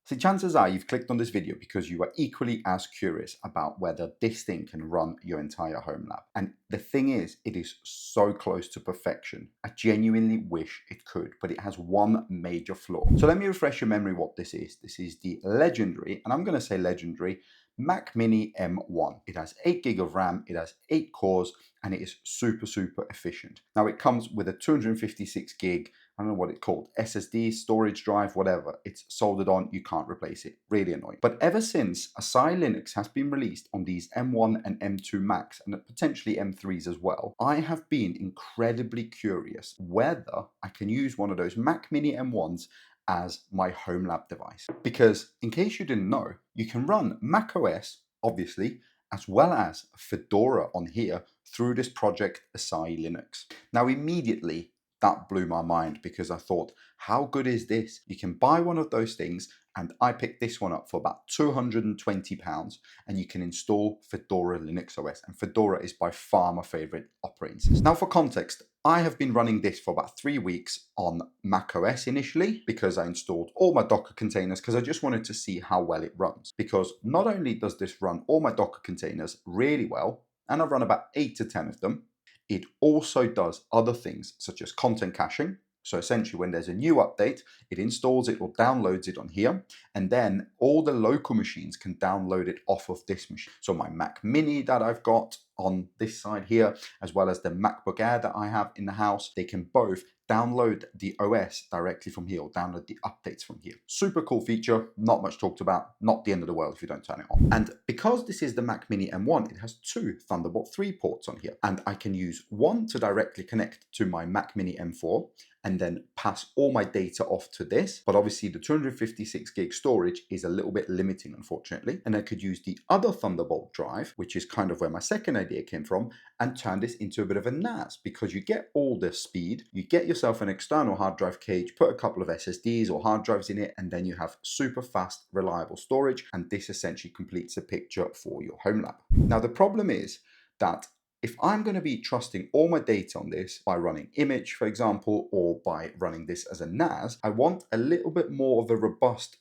So chances are you've clicked on this video because you are equally as curious about whether this thing can run your entire Homelab. And the thing is, it is so close to perfection. I genuinely wish it could, but it has one major flaw. So let me refresh your memory what this is. This is the legendary, and I'm going to say legendary, Mac Mini M1. It has 8 gig of RAM, it has 8 cores, and it is super efficient. Now it comes with a 256 gig, I don't know what it's called, SSD, storage drive, whatever. It's soldered on, you can't replace it. Really annoying. But ever since Asahi Linux has been released on these M1 and M2 Macs, and potentially M3s as well, I have been incredibly curious whether I can use one of those Mac Mini M1s as my Homelab device. Because in case you didn't know, you can run macOS, obviously, as well as Fedora on here through this project Asahi Linux. Now immediately, that blew my mind because I thought, how good is this? You can buy one of those things, and I picked this one up for about £220, and you can install Fedora Linux OS, and Fedora is by far my favorite operating system. Now for context, I have been running this for about 3 weeks on macOS initially because I installed all my Docker containers because I just wanted to see how well it runs. Because not only does this run all my Docker containers really well, and I've run about 8 to 10 of them, it also does other things such as content caching. So essentially when there's a new update, it installs it or downloads it on here, and then all the local machines can download it off of this machine. So my Mac Mini that I've got on this side here, as well as the MacBook Air that I have in the house, they can both download the OS directly from here or download the updates from here. Super cool feature, not much talked about, not the end of the world if you don't turn it on. And because this is the Mac Mini M1, it has 2 Thunderbolt 3 ports on here, and I can use one to directly connect to my Mac Mini M4 and then pass all my data off to this. But obviously the 256 gig storage is a little bit limiting, unfortunately. And I could use the other Thunderbolt drive, which is kind of where my second idea came from, and turn this into a bit of a NAS, because you get all the speed, you get yourself an external hard drive cage, put a couple of SSDs or hard drives in it, and then you have super fast, reliable storage. And this essentially completes a picture for your Homelab. Now, the problem is that if I'm going to be trusting all my data on this by running image, for example, or by running this as a NAS, I want a little bit more of a robust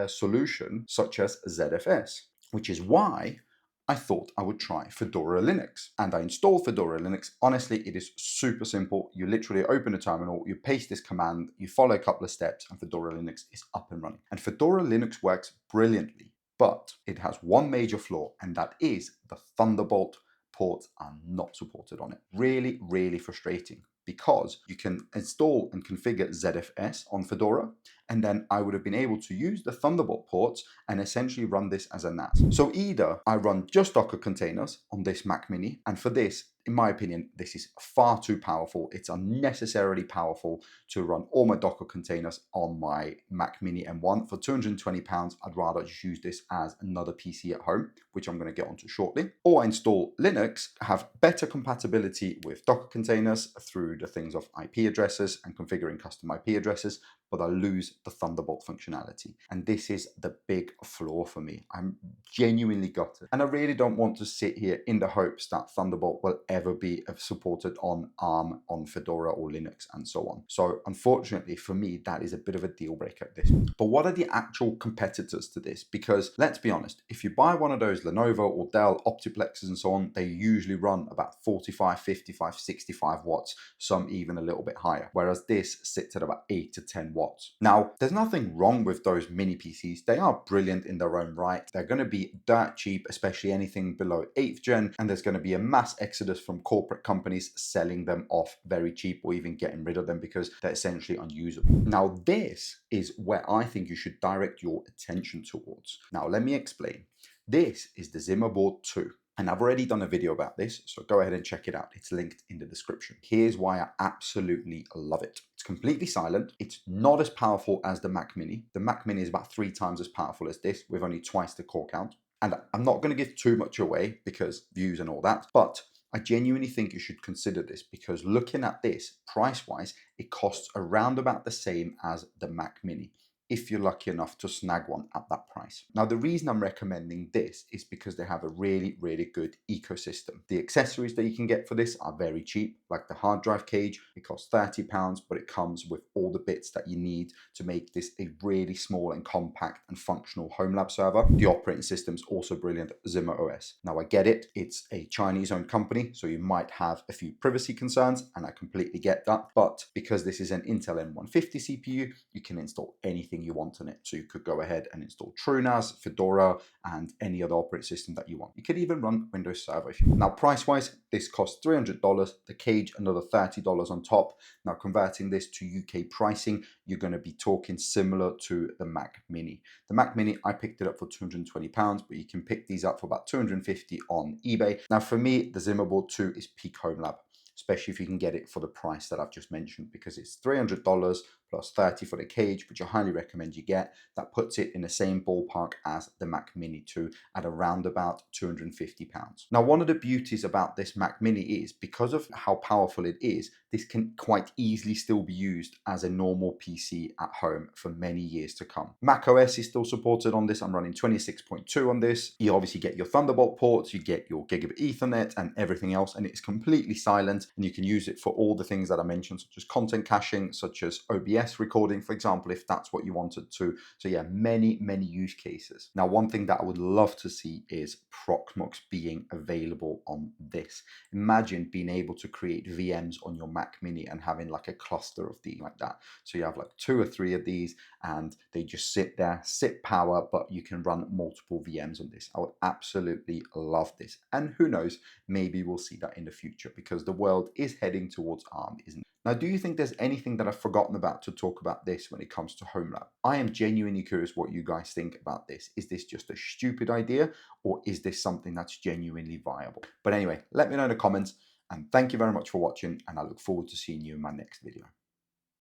solution such as ZFS, which is why I thought I would try Fedora Linux. And I installed Fedora Linux. Honestly, it is super simple. You literally open a terminal, you paste this command, you follow a couple of steps, and Fedora Linux is up and running. And Fedora Linux works brilliantly, but it has one major flaw, and that is the Thunderbolt ports are not supported on it. Really frustrating, because you can install and configure ZFS on Fedora, and then I would have been able to use the Thunderbolt ports and essentially run this as a NAS. So either I run just Docker containers on this Mac Mini, and for this, in my opinion, this is far too powerful. It's unnecessarily powerful to run all my Docker containers on my Mac Mini M1. For £220, I'd rather just use this as another PC at home, which I'm going to get onto shortly. Or I install Linux, have better compatibility with Docker containers through the things of IP addresses and configuring custom IP addresses, but I lose the Thunderbolt functionality. And this is the big flaw for me. I'm genuinely gutted. And I really don't want to sit here in the hopes that Thunderbolt will ever be supported on ARM, on Fedora or Linux and so on. So unfortunately for me, that is a bit of a deal breaker at this point. But what are the actual competitors to this? Because let's be honest, if you buy one of those Lenovo or Dell Optiplexes and so on, they usually run about 45, 55, 65 watts, some even a little bit higher. Whereas this sits at about 8 to 10 watts. Now, there's nothing wrong with those mini PCs. They are brilliant in their own right. They're going to be dirt cheap, especially anything below 8th gen, and there's going to be a mass exodus from corporate companies selling them off very cheap or even getting rid of them because they're essentially unusable. Now, this is where I think you should direct your attention towards. Now, let me explain. This is the Zimaboard 2. And I've already done a video about this, so go ahead and check it out. It's linked in the description. Here's why I absolutely love it. It's completely silent. It's not as powerful as the Mac Mini. The Mac Mini is about 3 times as powerful as this, with only twice the core count. And I'm not going to give too much away because views and all that, but I genuinely think you should consider this, because looking at this price-wise, it costs around about the same as the Mac Mini. if you're lucky enough to snag one at that price. Now, the reason I'm recommending this is because they have a really, really good ecosystem. The accessories that you can get for this are very cheap, like the hard drive cage. It costs £30, but it comes with all the bits that you need to make this a really small and compact and functional Homelab server. The operating system's also brilliant, ZimaOS. Now, I get it, it's a Chinese-owned company, so you might have a few privacy concerns, and I completely get that. But because this is an Intel M150 CPU, you can install anything you want on it. So you could go ahead and install TrueNAS, Fedora, and any other operating system that you want. You could even run Windows Server if you want. Now, price-wise, this costs $300, the cage another $30 on top. Now, converting this to UK pricing, you're going to be talking similar to the Mac Mini. The Mac Mini, I picked it up for £220, but you can pick these up for about $250 on eBay. Now, for me, the Zimaboard 2 is peak Homelab, especially if you can get it for the price that I've just mentioned, because it's $300 plus $30 for the cage, which I highly recommend you get. That puts it in the same ballpark as the Mac Mini 2 at around about £250. Now, one of the beauties about this Mac Mini is, because of how powerful it is, this can quite easily still be used as a normal PC at home for many years to come. macOS is still supported on this. I'm running 26.2 on this. You obviously get your Thunderbolt ports, you get your Gigabit Ethernet and everything else, and it's completely silent, and you can use it for all the things that I mentioned, such as content caching, such as OBS recording, for example, if that's what you wanted to. So yeah, many, many use cases. Now, one thing that I would love to see is Proxmox being available on this. Imagine being able to create VMs on your Mac Mini and having like a cluster of these like that. So you have like 2 or 3 of these and they just sit there, sip power, but you can run multiple VMs on this. I would absolutely love this. And who knows, maybe we'll see that in the future, because the world is heading towards ARM, isn't it? Now, do you think there's anything that I've forgotten about to talk about this when it comes to Homelab? I am genuinely curious what you guys think about this. Is this just a stupid idea, or is this something that's genuinely viable? But anyway, let me know in the comments, and thank you very much for watching, and I look forward to seeing you in my next video.